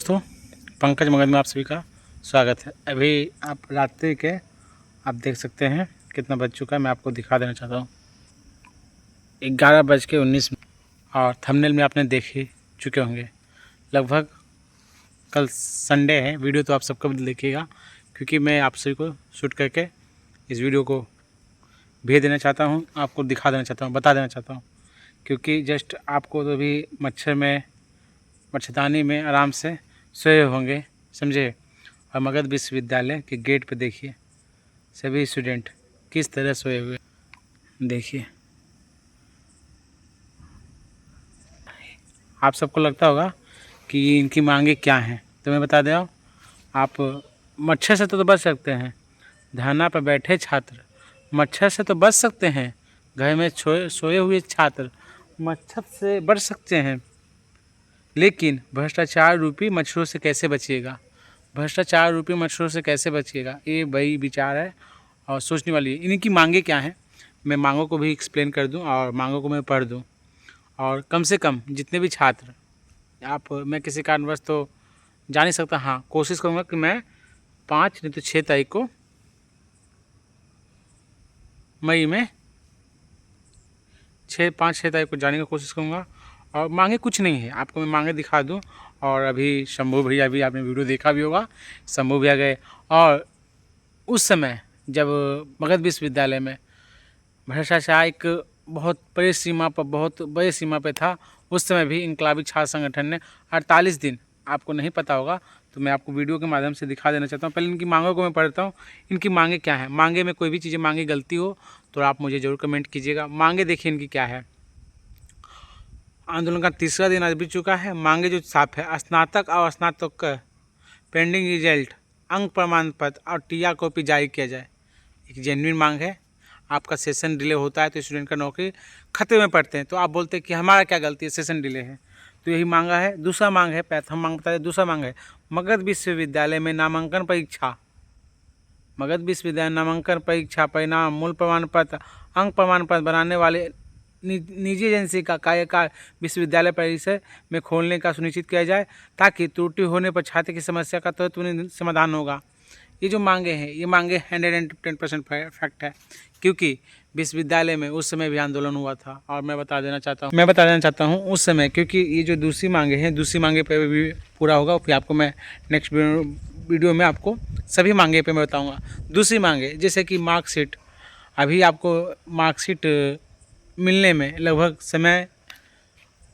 दोस्तों, पंकज मगध में आप सभी का स्वागत है। अभी आप रात्रि के आप देख सकते हैं कितना बज चुका है। मैं आपको दिखा देना चाहता हूँ 11:19 और थंबनेल में आपने देख ही चुके होंगे। लगभग कल संडे है। वीडियो तो आप सबका भी देखिएगा, क्योंकि मैं आप सभी को शूट करके इस वीडियो को भेज देना चाहता हूँ, आपको दिखा देना चाहता हूँ, बता देना चाहता हूँ। क्योंकि जस्ट आपको तो भी मच्छरदानी में आराम से सोए होंगे, समझे। और मगध विश्वविद्यालय के गेट पे देखिए सभी स्टूडेंट किस तरह सोए हुए। देखिए, आप सबको लगता होगा कि इनकी मांगे क्या हैं, तो मैं बता दूँ। आप मच्छर से तो बच सकते हैं। धरना पर बैठे छात्र मच्छर से तो बच सकते हैं। घर में सोए हुए छात्र मच्छर से बच सकते हैं, लेकिन भ्रष्टाचार रूपी मच्छरों से कैसे बचिएगा? भ्रष्टाचार रूपी मच्छरों से कैसे बचिएगा? ये बड़ी विचार है और सोचने वाली है। इनकी मांगे क्या हैं, मैं मांगों को भी एक्सप्लेन कर दूं और मांगों को मैं पढ़ दूं। और कम से कम जितने भी छात्र मैं किसी कारणवश तो जा नहीं सकता, हाँ कोशिश करूँगा कि मैं 5 नहीं तो 6 तारीख को मई में 5-6 तारीख को जाने की कोशिश करूँगा। और मांगे कुछ नहीं है, आपको मैं मांगे दिखा दूं। और अभी शंभू भैया भी, आपने वीडियो देखा भी होगा, शंभू भैया गए। और उस समय जब मगध विश्वविद्यालय में भ्रष्टाचार एक बहुत बड़ी सीमा पे था, उस समय भी इनकलाबी छात्र संगठन ने 48 दिन, आपको नहीं पता होगा तो मैं आपको वीडियो के माध्यम से दिखा देना चाहता हूँ। पहले इनकी मांगों को मैं पढ़ता हूँ। इनकी मांगे क्या है? मांगे में कोई भी चीज़ें मांगे गलती हो तो आप मुझे ज़रूर कमेंट कीजिएगा। मांगे देखिए इनकी क्या है। आंदोलन का तीसरा दिन आज बीत चुका है। मांगे जो साफ है, स्नातक और स्नातकोत्तर पेंडिंग रिजल्ट, अंक प्रमाण पत्र और टीआर कॉपी जारी किया जाए। एक जेन्युइन मांग है। आपका सेशन डिले होता है तो स्टूडेंट का नौकरी खतरे में पड़ते हैं, तो आप बोलते हैं कि हमारा क्या गलती है, सेशन डिले है, तो यही मांगा है। दूसरा मांग है, प्रथम मांग बता दें, दूसरा मांग है मगध विश्वविद्यालय में नामांकन परीक्षा, मगध विश्वविद्यालय नामांकन परीक्षा परिणाम, मूल प्रमाण पत्र, अंक प्रमाण पत्र बनाने वाले निजी एजेंसी का कार्यकाल विश्वविद्यालय परिसर में खोलने का सुनिश्चित किया जाए, ताकि त्रुटि होने पर छात्र की समस्या का तुरंत समाधान होगा। ये जो मांगे हैं, ये मांगे 110% फैक्ट है, क्योंकि विश्वविद्यालय में उस समय भी आंदोलन हुआ था। और मैं बता देना चाहता हूँ उस समय, क्योंकि ये जो दूसरी मांगे हैं, दूसरी मांगे पर भी पूरा होगा, फिर आपको मैं नेक्स्ट वीडियो में आपको सभी मांगे पे मैं बताऊँगा। दूसरी मांगे जैसे कि मार्कशीट, अभी आपको मार्कशीट मिलने में लगभग समय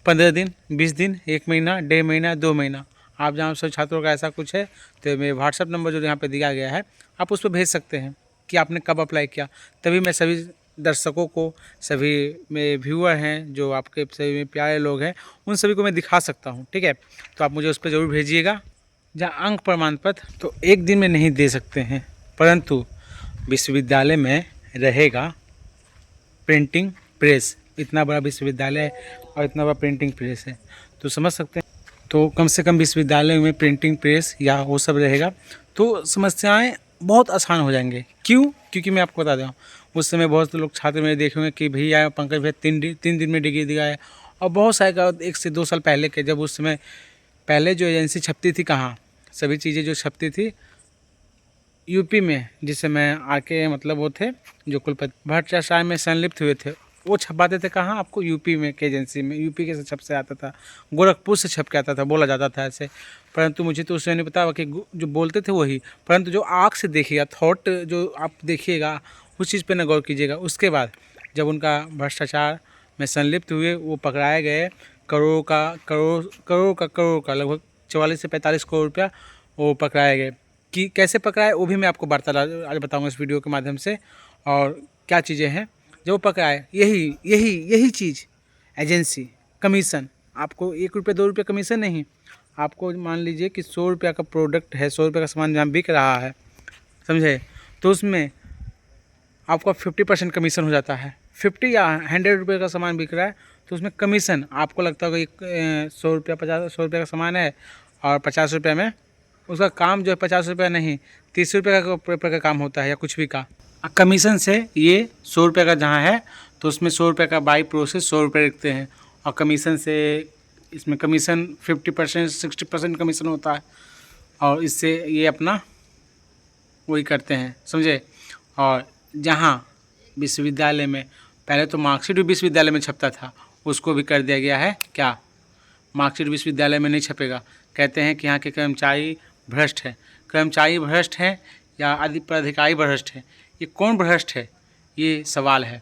15 दिन, 20 दिन, 1 महीना, 1.5 महीना, 2 महीना। आप जहाँ सब छात्रों का ऐसा कुछ है तो मेरे व्हाट्सअप नंबर जो यहाँ पे दिया गया है, आप उस पर भेज सकते हैं कि आपने कब अप्लाई किया। तभी मैं सभी दर्शकों को, सभी मेरे व्यूअर हैं जो आपके सभी प्यारे लोग हैं, उन सभी को मैं दिखा सकता हूँ। ठीक है, तो आप मुझे उस पर ज़रूर भेजिएगा। जहाँ अंक प्रमाण पत्र तो 1 दिन में नहीं दे सकते हैं, परंतु विश्वविद्यालय में रहेगा प्रिंटिंग प्रेस। इतना बड़ा विश्वविद्यालय है और इतना बड़ा प्रिंटिंग प्रेस है, तो समझ सकते हैं। तो कम से कम विश्वविद्यालय में प्रिंटिंग प्रेस या वो सब रहेगा तो समस्याएं बहुत आसान हो जाएंगे। क्यों? क्योंकि मैं आपको बता दूँ, उस समय बहुत से लोग छात्र मेरे देखे होंगे कि भैया पंकज भैया 3 दिन में डिग्री दिया है। और बहुत सारे का 1 से 2 साल पहले के, जब उस समय पहले जो एजेंसी छपती थी, कहाँ सभी चीज़ें जो छपती थी यूपी में, जिस समय आके मतलब वो थे जो कुलपति भ्रष्टाचार में संलिप्त हुए थे, वो छपाते थे कहाँ? आपको यूपी में के एजेंसी में, यूपी के छप से आता था, गोरखपुर से छप के आता था, बोला जाता था ऐसे। परंतु मुझे तो उससे नहीं पता कि जो बोलते थे वही, परंतु जो आँख से देखिएगा, थॉट जो आप देखिएगा उस चीज़ पर न गौर कीजिएगा। उसके बाद जब उनका भ्रष्टाचार में संलिप्त हुए, वो पकड़ाए गए, करोड़ का लगभग 44 से 45 करोड़ रुपया वो पकड़ाए गए। कि कैसे पकड़ाए वो भी मैं आपको आज बताऊंगा इस वीडियो के माध्यम से। और क्या चीज़ें हैं जो पकड़ाए, यही चीज़ एजेंसी, कमीशन, आपको 1 रुपये 2 रुपये कमीशन नहीं, आपको मान लीजिए कि 100 रुपये का प्रोडक्ट है, 100 रुपये का सामान जहाँ बिक रहा है, समझे, तो उसमें आपका 50% कमीशन हो जाता है। 50 या 100 रुपये का सामान बिक रहा है तो उसमें कमीशन आपको लगता होगा 100 रुपये का सामान है और 50 रुपये में उसका काम जो है 50 रुपये नहीं 30 रुपये का काम होता है, या कुछ भी का कमीशन से ये 100 रुपये का जहाँ है तो उसमें 100 रुपये का बाई प्रोसेस 100 रुपये रखते हैं, और कमीशन से इसमें कमीशन 50% 60% कमीशन होता है, और इससे ये अपना वही करते हैं, समझे। और जहाँ विश्वविद्यालय में पहले तो मार्कशीट भी विश्वविद्यालय में छपता था, उसको भी कर दिया गया है क्या, मार्कशीट विश्वविद्यालय में नहीं छपेगा। कहते हैं कि यहाँ के कर्मचारी भ्रष्ट है। कर्मचारी भ्रष्ट हैं या अधिकारी भ्रष्ट है, ये कौन भ्रष्ट है, ये सवाल है।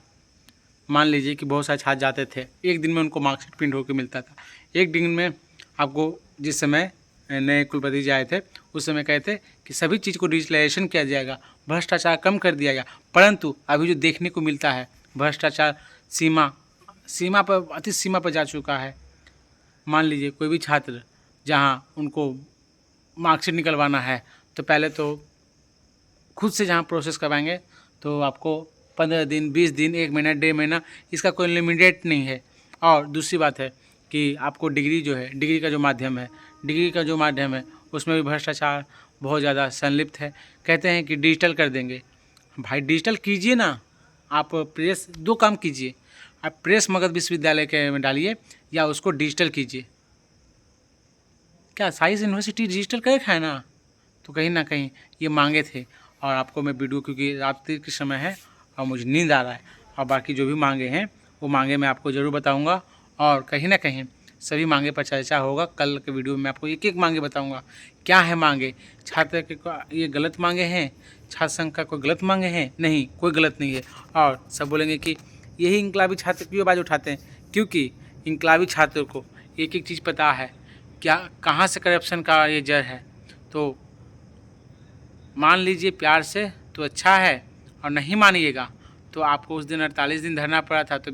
मान लीजिए कि बहुत सारे छात्र जाते थे, एक दिन में उनको मार्कशीट प्रिंट होकर मिलता था। एक दिन में आपको जिस समय नए कुलपति जी आए थे उस समय कहते कि सभी चीज़ को डिजिटलाइजेशन किया जाएगा, भ्रष्टाचार कम कर दिया गया, परंतु अभी जो देखने को मिलता है भ्रष्टाचार सीमा पर, अति सीमा पर जा चुका है। मान लीजिए कोई भी छात्र जहाँ उनको मार्कशीट निकलवाना है तो पहले तो खुद से जहाँ प्रोसेस करवाएंगे तो आपको 15 दिन 20 दिन 1 महीना 1.5 महीना, इसका कोई लिमिटेड नहीं है। और दूसरी बात है कि आपको डिग्री जो है, डिग्री का जो माध्यम है उसमें भी भ्रष्टाचार बहुत ज़्यादा संलिप्त है। कहते हैं कि डिजिटल कर देंगे, भाई डिजिटल कीजिए ना, आप प्रेस, दो काम कीजिए, आप प्रेस मगध विश्वविद्यालय के में डालिए या उसको डिजिटल कीजिए। क्या साइंस यूनिवर्सिटी डिजिटल करे है ना, तो कहीं ना कहीं ये मांगे थे। और आपको मैं वीडियो, क्योंकि रात्रि के समय है और मुझे नींद आ रहा है, और बाकी जो भी मांगे हैं वो मांगे मैं आपको ज़रूर बताऊंगा, और कहीं ना कहीं सभी मांगे पर चर्चा होगा। कल के वीडियो में आपको एक एक मांगे बताऊंगा क्या है मांगे। छात्र के ये गलत मांगे हैं, छात्र संघ का कोई गलत मांगे हैं, नहीं, कोई गलत नहीं है। और सब बोलेंगे कि यही इंकलाबी छात्र क्यों आवाज़ उठाते हैं, क्योंकि इंकलाबी छात्र को एक एक चीज़ पता है, क्या कहाँ से करप्शन का ये जड़ है। तो मान लीजिए प्यार से तो अच्छा है, और नहीं मानिएगा तो आपको उस दिन 48 दिन धरना पड़ा था, तो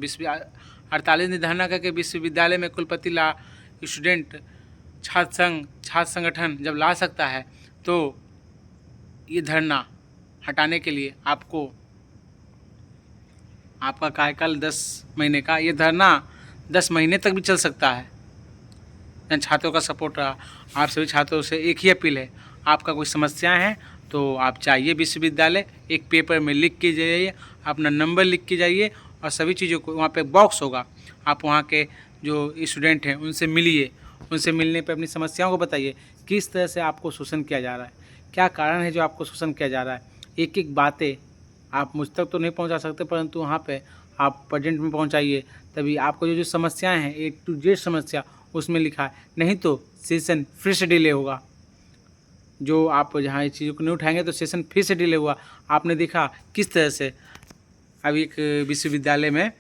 48 दिन धरना करके विश्वविद्यालय में कुलपति ला स्टूडेंट छात्र संघ छात्र संगठन जब ला सकता है, तो ये धरना हटाने के लिए आपको आपका कार्यकाल 10 महीने का, ये धरना 10 महीने तक भी चल सकता है। छात्रों का सपोर्ट रहा। आप सभी छात्रों से एक ही अपील है, आपका कोई समस्या है तो आप चाहिए विश्वविद्यालय, एक पेपर में लिख के जाइए, अपना नंबर लिख के जाइए, और सभी चीज़ों को वहाँ पे बॉक्स होगा, आप वहाँ के जो स्टूडेंट हैं उनसे मिलिए, उनसे मिलने पे अपनी समस्याओं को बताइए, किस तरह से आपको शोषण किया जा रहा है, क्या कारण है जो आपको शोषण किया जा रहा है। एक एक बातें आप मुझ तक तो नहीं पहुँचा सकते, परंतु वहाँ पर आप प्रेजेंट में पहुँचाइए, तभी आपको जो समस्याएँ हैं A to Z समस्या उसमें लिखा है, नहीं तो सेशन फिर से डिले होगा। जो आप जहाँ इस चीज़ों को नहीं उठाएंगे तो सेशन फिर से डिले हुआ। आपने देखा किस तरह से अभी एक विश्वविद्यालय में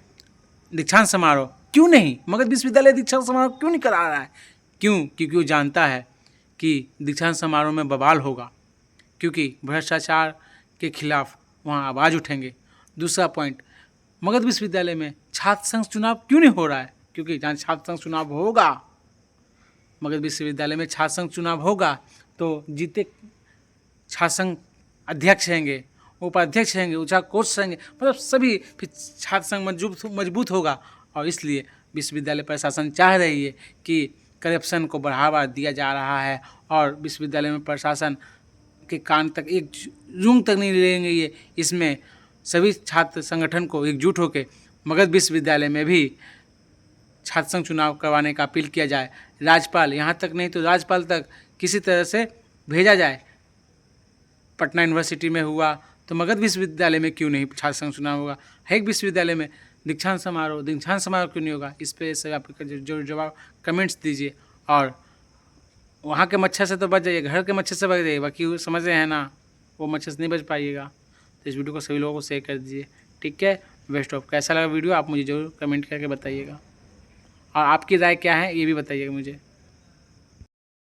दीक्षांत समारोह क्यों नहीं, मगध विश्वविद्यालय दीक्षांत समारोह क्यों नहीं करा रहा है, क्यों, क्योंकि वो जानता है कि दीक्षांत समारोह में बवाल होगा, क्योंकि भ्रष्टाचार के खिलाफ वहाँ आवाज़ उठेंगे। दूसरा पॉइंट, मगध विश्वविद्यालय में छात्र संघ चुनाव क्यों नहीं हो रहा है, क्योंकि जहाँ छात्र संघ चुनाव होगा, मगध विश्वविद्यालय में छात्र संघ चुनाव होगा तो जीते छात्र संघ अध्यक्ष रहेंगे, उपाध्यक्ष रहेंगे, कोच रहेंगे, मतलब सभी फिर छात्र संघ मजबूत होगा। और इसलिए विश्वविद्यालय प्रशासन चाह रही है कि करप्शन को बढ़ावा दिया जा रहा है, और विश्वविद्यालय में प्रशासन के कान तक एक जूं तक नहीं लेंगे ये। इसमें सभी छात्र संगठन को एकजुट होकर मगध विश्वविद्यालय में भी छात्र संघ चुनाव करवाने का अपील किया जाए। राज्यपाल, यहाँ तक नहीं तो राज्यपाल तक किसी तरह से भेजा जाए। पटना यूनिवर्सिटी में हुआ तो मगध विश्वविद्यालय में क्यों नहीं छात्र संघ चुनाव होगा, है एक विश्वविद्यालय में दीक्षांत समारोह क्यों नहीं होगा। इस पर सब आप जो जवाब कमेंट्स दीजिए, और वहाँ के मच्छर से तो बच जाइए, घर के मच्छर से बच जाइए, बाकी समझ रहे हैं ना, वो मच्छर से नहीं बच पाइएगा। तो इस वीडियो को सभी लोगों को शेयर कर दीजिए, ठीक है। बेस्ट ऑफ, कैसा लगा वीडियो आप मुझे ज़रूर कमेंट करके बताइएगा, और आपकी राय क्या है ये भी बताइएगा मुझे।